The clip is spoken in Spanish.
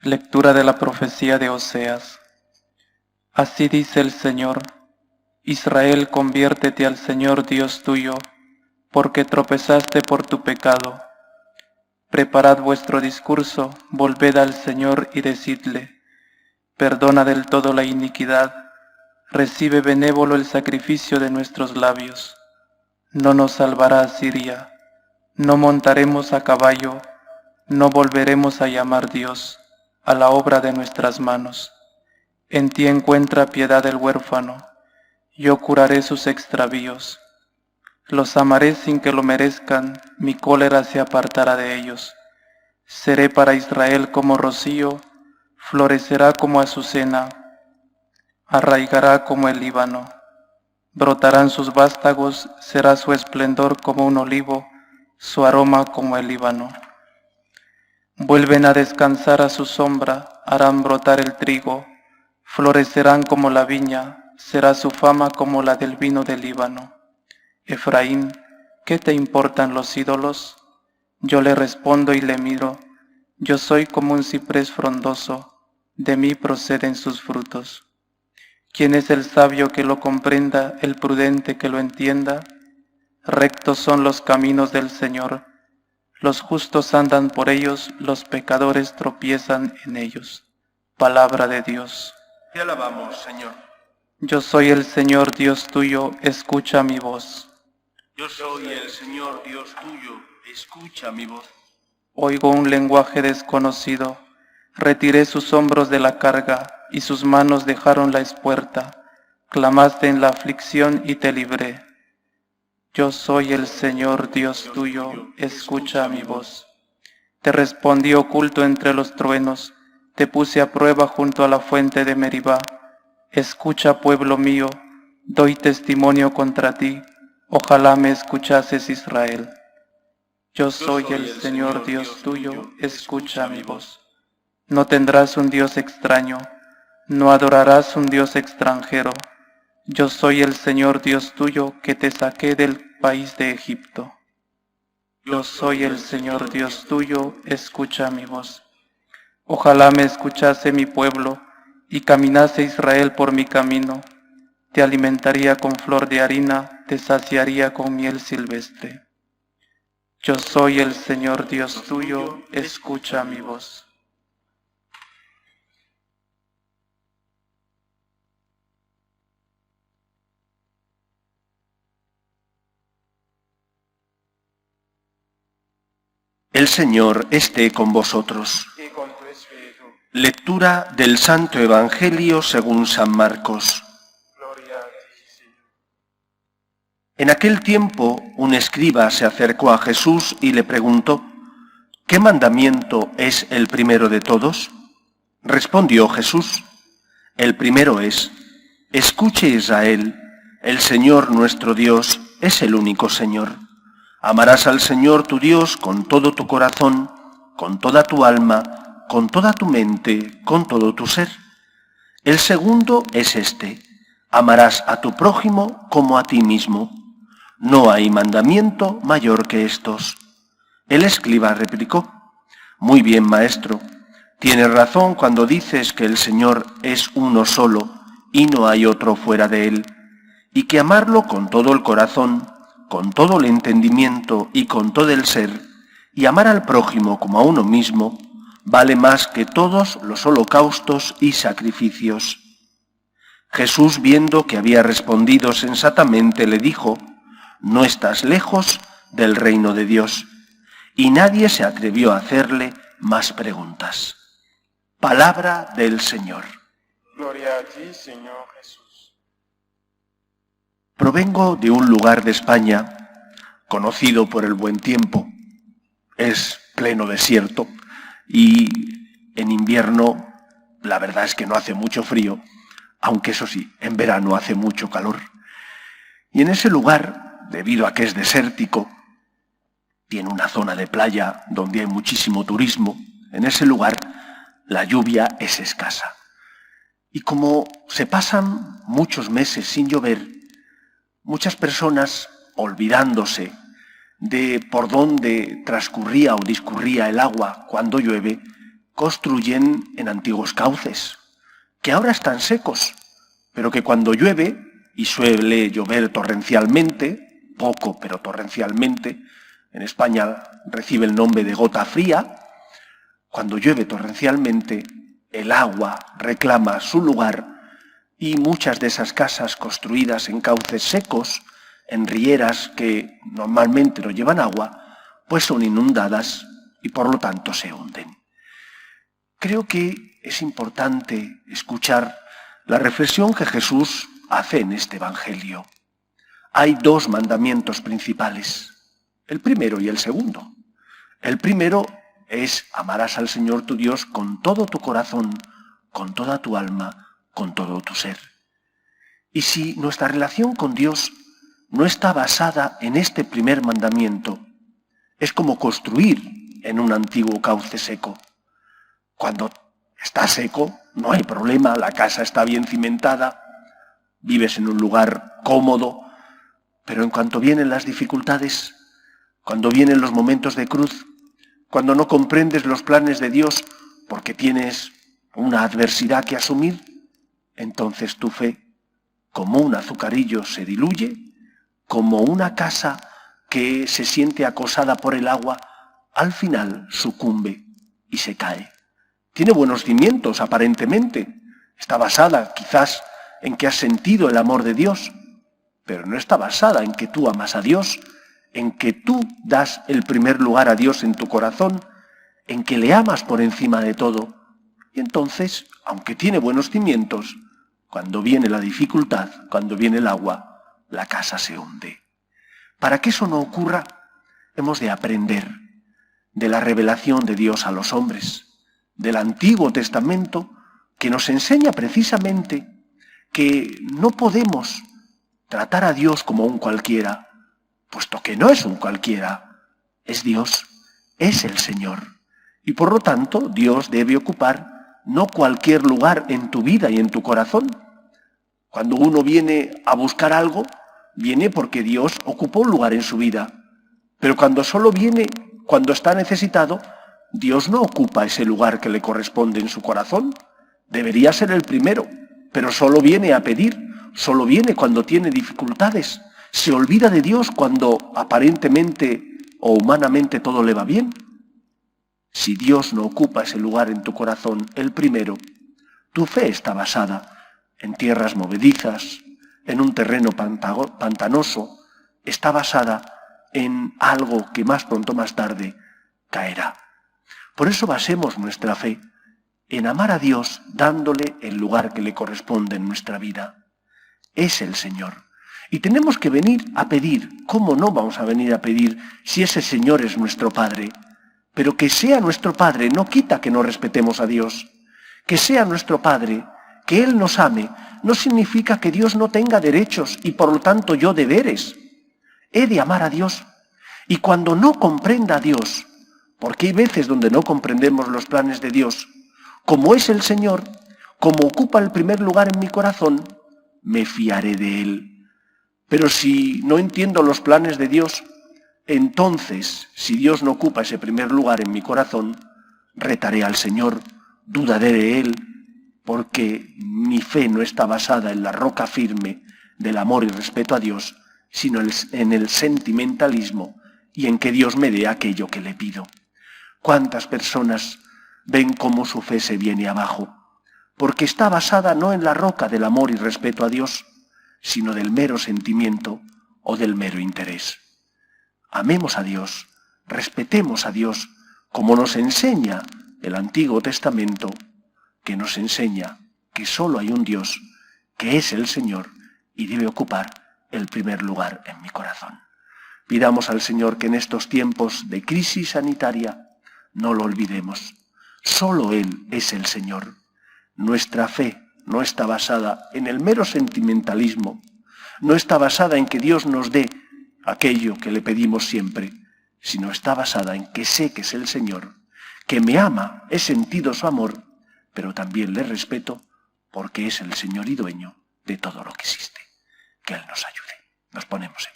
Lectura de la profecía de Oseas. Así dice el Señor: Israel, conviértete al Señor Dios tuyo, porque tropezaste por tu pecado. Preparad vuestro discurso, volved al Señor y decidle: perdona del todo la iniquidad, recibe benévolo el sacrificio de nuestros labios. No nos salvará Asiria, no montaremos a caballo, no volveremos a llamar Dios a la obra de nuestras manos. En ti encuentra piedad el huérfano, yo curaré sus extravíos. Los amaré sin que lo merezcan, mi cólera se apartará de ellos. Seré para Israel como rocío, florecerá como azucena, arraigará como el Líbano. Brotarán sus vástagos, será su esplendor como un olivo, su aroma como el Líbano. Vuelven a descansar a su sombra, harán brotar el trigo, florecerán como la viña, será su fama como la del vino del Líbano. Efraín, ¿qué te importan los ídolos? Yo le respondo y le miro, yo soy como un ciprés frondoso, de mí proceden sus frutos. ¿Quién es el sabio que lo comprenda, el prudente que lo entienda? Rectos son los caminos del Señor. Los justos andan por ellos, los pecadores tropiezan en ellos. Palabra de Dios. Te alabamos, Señor. Yo soy el Señor Dios tuyo, escucha mi voz. Yo soy el Señor Dios tuyo, escucha mi voz. Oigo un lenguaje desconocido, retiré sus hombros de la carga y sus manos dejaron la espuerta. Clamaste en la aflicción y te libré. Yo soy el Señor Dios tuyo, escucha mi voz. Te respondí oculto entre los truenos, te puse a prueba junto a la fuente de Meribá. Escucha, pueblo mío, doy testimonio contra ti, ojalá me escuchases, Israel. Yo soy el Señor Dios tuyo, escucha mi voz. No tendrás un Dios extraño, no adorarás un Dios extranjero. Yo soy el Señor Dios tuyo, que te saqué del país de Egipto. Yo soy el Señor Dios tuyo, escucha mi voz. Ojalá me escuchase mi pueblo, y caminase Israel por mi camino. Te alimentaría con flor de harina, te saciaría con miel silvestre. Yo soy el Señor Dios tuyo, escucha mi voz. El Señor esté con vosotros. Y con tu espíritu. Lectura del Santo Evangelio según San Marcos. Gloria a ti, Señor. En aquel tiempo, un escriba se acercó a Jesús y le preguntó: ¿qué mandamiento es el primero de todos? Respondió Jesús: el primero es: escuche, Israel, el Señor nuestro Dios es el único Señor. Amarás al Señor tu Dios con todo tu corazón, con toda tu alma, con toda tu mente, con todo tu ser. El segundo es este: amarás a tu prójimo como a ti mismo. No hay mandamiento mayor que estos. El escriba replicó: muy bien, maestro, tienes razón cuando dices que el Señor es uno solo y no hay otro fuera de él, y que amarlo con todo el corazón, con todo el entendimiento y con todo el ser, y amar al prójimo como a uno mismo, vale más que todos los holocaustos y sacrificios. Jesús, viendo que había respondido sensatamente, le dijo: no estás lejos del reino de Dios. Y nadie se atrevió a hacerle más preguntas. Palabra del Señor. Gloria a ti, Señor Jesús. Provengo de un lugar de España conocido por el buen tiempo. Es pleno desierto y en invierno la verdad es que no hace mucho frío, aunque eso sí, en verano hace mucho calor. Y en ese lugar, debido a que es desértico, tiene una zona de playa donde hay muchísimo turismo. En ese lugar la lluvia es escasa. Y como se pasan muchos meses sin llover, muchas personas, olvidándose de por dónde transcurría o discurría el agua cuando llueve, construyen en antiguos cauces, que ahora están secos, pero que cuando llueve, y suele llover torrencialmente, poco pero torrencialmente, en España recibe el nombre de gota fría, cuando llueve torrencialmente, el agua reclama su lugar y muchas de esas casas construidas en cauces secos, en rieras que normalmente no llevan agua, pues son inundadas y por lo tanto se hunden. Creo que es importante escuchar la reflexión que Jesús hace en este Evangelio. Hay dos mandamientos principales, el primero y el segundo. El primero es: amarás al Señor tu Dios con todo tu corazón, con toda tu alma, con todo tu ser. Y si nuestra relación con Dios no está basada en este primer mandamiento, es como construir en un antiguo cauce seco. Cuando está seco, no hay problema, la casa está bien cimentada, vives en un lugar cómodo, pero en cuanto vienen las dificultades, cuando vienen los momentos de cruz, cuando no comprendes los planes de Dios porque tienes una adversidad que asumir, entonces tu fe, como un azucarillo, se diluye, como una casa que se siente acosada por el agua, al final sucumbe y se cae. Tiene buenos cimientos, aparentemente. Está basada, quizás, en que has sentido el amor de Dios, pero no está basada en que tú amas a Dios, en que tú das el primer lugar a Dios en tu corazón, en que le amas por encima de todo. Y entonces, aunque tiene buenos cimientos, cuando viene la dificultad, cuando viene el agua, la casa se hunde. Para que eso no ocurra, hemos de aprender de la revelación de Dios a los hombres, del Antiguo Testamento, que nos enseña precisamente que no podemos tratar a Dios como un cualquiera, puesto que no es un cualquiera, es Dios, es el Señor. Y por lo tanto, Dios debe ocupar no cualquier lugar en tu vida y en tu corazón. Cuando uno viene a buscar algo, viene porque Dios ocupó un lugar en su vida. Pero cuando solo viene, cuando está necesitado, Dios no ocupa ese lugar que le corresponde en su corazón. Debería ser el primero, pero solo viene a pedir, solo viene cuando tiene dificultades. Se olvida de Dios cuando aparentemente o humanamente todo le va bien. Si Dios no ocupa ese lugar en tu corazón, el primero, tu fe está basada en tierras movedizas, en un terreno pantanoso, está basada en algo que más pronto o más tarde caerá. Por eso basemos nuestra fe en amar a Dios dándole el lugar que le corresponde en nuestra vida. Es el Señor. Y tenemos que venir a pedir. ¿Cómo no vamos a venir a pedir si ese Señor es nuestro Padre? Pero que sea nuestro Padre no quita que no respetemos a Dios. Que sea nuestro Padre, que Él nos ame, no significa que Dios no tenga derechos y por lo tanto yo deberes. He de amar a Dios. Y cuando no comprenda a Dios, porque hay veces donde no comprendemos los planes de Dios, como es el Señor, como ocupa el primer lugar en mi corazón, me fiaré de Él. Pero si no entiendo los planes de Dios, entonces, si Dios no ocupa ese primer lugar en mi corazón, retaré al Señor, dudaré de Él, porque mi fe no está basada en la roca firme del amor y respeto a Dios, sino en el sentimentalismo y en que Dios me dé aquello que le pido. ¿Cuántas personas ven cómo su fe se viene abajo? Porque está basada no en la roca del amor y respeto a Dios, sino del mero sentimiento o del mero interés. Amemos a Dios, respetemos a Dios, como nos enseña el Antiguo Testamento, que nos enseña que solo hay un Dios, que es el Señor, y debe ocupar el primer lugar en mi corazón. Pidamos al Señor que en estos tiempos de crisis sanitaria no lo olvidemos. Solo Él es el Señor. Nuestra fe no está basada en el mero sentimentalismo, no está basada en que Dios nos dé aquello que le pedimos siempre, sino está basada en que sé que es el Señor, que me ama, he sentido su amor, pero también le respeto porque es el Señor y dueño de todo lo que existe. Que Él nos ayude. Nos ponemos en